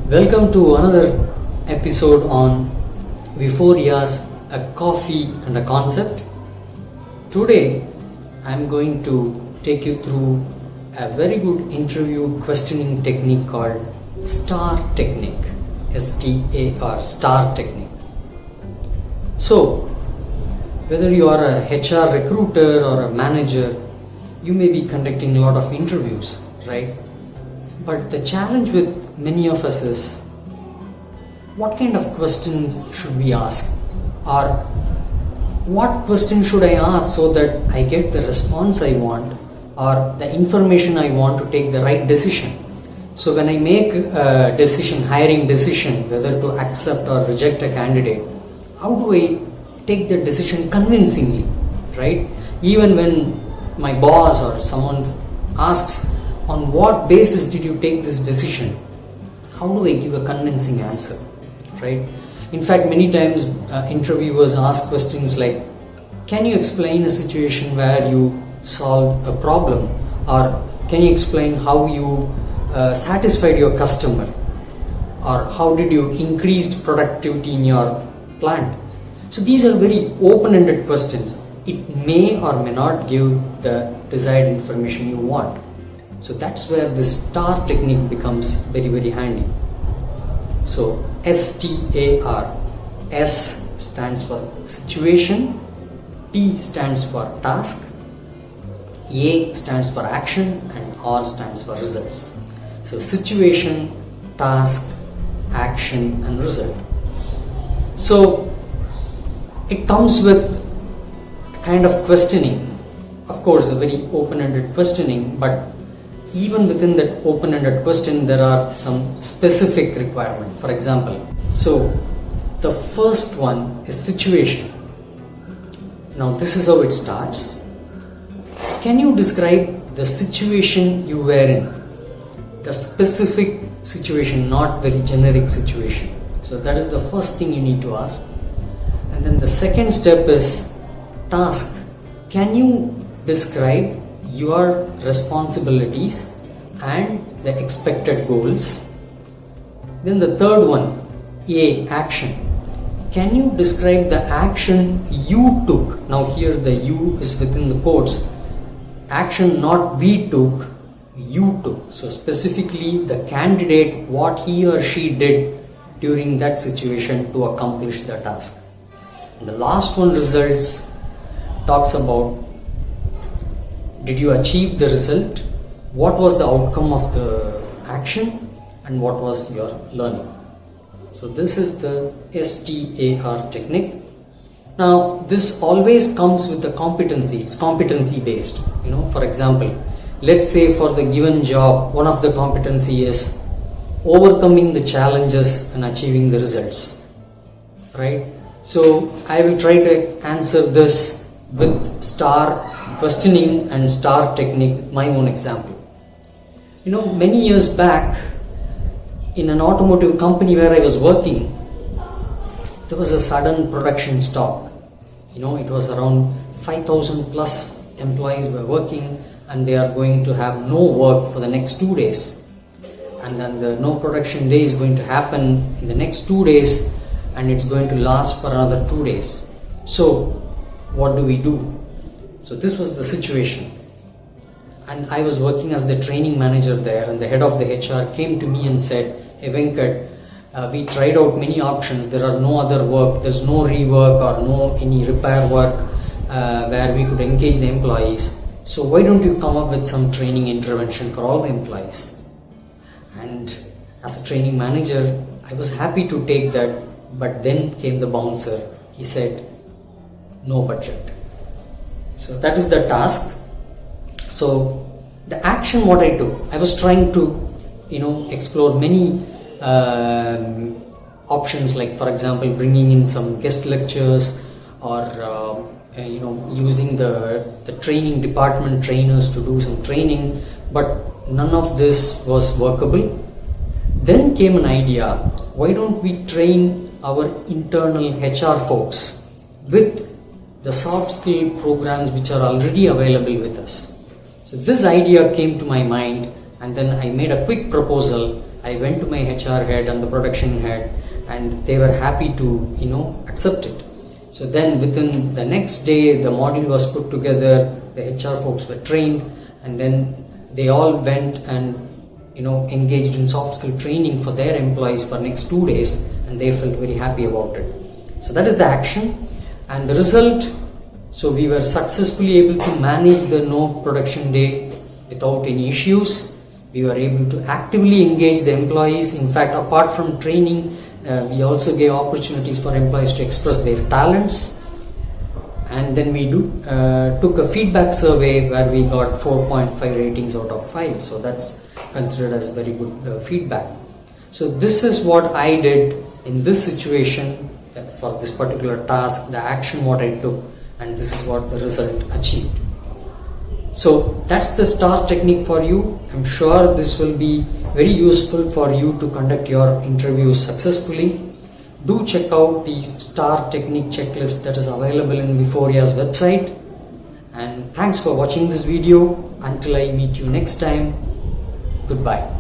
Welcome to another episode on We4oria's, a coffee and a concept. Today I'm going to take you through a very good interview questioning technique called STAR technique. STAR, STAR technique. So, whether you are a HR recruiter or a manager, you may be conducting a lot of interviews, right? But the challenge with many of us is, what kind of questions should we ask? Or what question should I ask so that I get the response I want or the information I want to take the right decision? So when I make a decision, hiring decision, whether to accept or reject a candidate, how do I take the decision convincingly, right? Even when my boss or someone asks, on what basis did you take this decision? How do I give a convincing answer, right? In fact, many times interviewers ask questions like, can you explain a situation where you solved a problem? Or can you explain how you satisfied your customer? Or how did you increase productivity in your plant? So these are very open-ended questions. It may or may not give the desired information you want. So that's where this STAR technique becomes very, very handy. So STAR, S stands for situation, T stands for task, A stands for action, and R stands for results. So situation, task, action, and result. So it comes with a kind of questioning, of course a very open-ended questioning, but even within that open-ended question there are some specific requirements. For example, so the first one is situation. Now this is how it starts. Can you describe the situation you were in? The specific situation, not very generic situation. So that is the first thing you need to ask. And then the second step is task. Can you describe your responsibilities and the expected goals? Then the third one, A, action. Can you describe the action you took? Now here the you is within the quotes. Action not we took, you took. So specifically the candidate, what he or she did during that situation to accomplish the task. And the last one, results, talks about, did you achieve the result? What was the outcome of the action? And what was your learning? So this is the STAR technique. Now this always comes with a competency. It's competency based. For example, let's say for the given job, one of the competency is overcoming the challenges and achieving the results, right? So I will try to answer this with STAR questioning and STAR technique with my own example. Many years back in an automotive company where I was working, there was a sudden production stop. It was around 5,000 plus employees were working and they are going to have no work for the next 2 days. And then the no production day is going to happen in the next 2 days and it's going to last for another 2 days. So what do we do? So this was the situation. And I was working as the training manager there, and the head of the HR came to me and said, hey Venkat, we tried out many options. There are no other work. There's no rework or no any repair work where we could engage the employees. So why don't you come up with some training intervention for all the employees? And as a training manager, I was happy to take that, but then came the bouncer. He said, no budget. So that is the task. So the action what I took, I was trying to explore many options, like for example bringing in some guest lectures or using the training department trainers to do some training, but none of this was workable. Then came an idea, why don't we train our internal HR folks with the soft skill programs which are already available with us. So this idea came to my mind, and then I made a quick proposal I went to my HR head and the production head, and they were happy to accept it. So then within the next day, the module was put together, the HR folks were trained, and then they all went and engaged in soft skill training for their employees for next 2 days, and they felt very happy about it. So that is the action, and the result. So we were successfully able to manage the no production day without any issues. We were able to actively engage the employees. In fact, apart from training, we also gave opportunities for employees to express their talents. And then we took a feedback survey where we got 4.5 ratings out of 5. So that's considered as very good feedback. So this is what I did in this situation for this particular task, the action what I took, and this is what the result achieved. So that's the STAR technique for you. I'm sure this will be very useful for you to conduct your interviews successfully. Do check out the STAR technique checklist that is available in We4oria's website. And thanks for watching this video. Until I meet you next time, goodbye.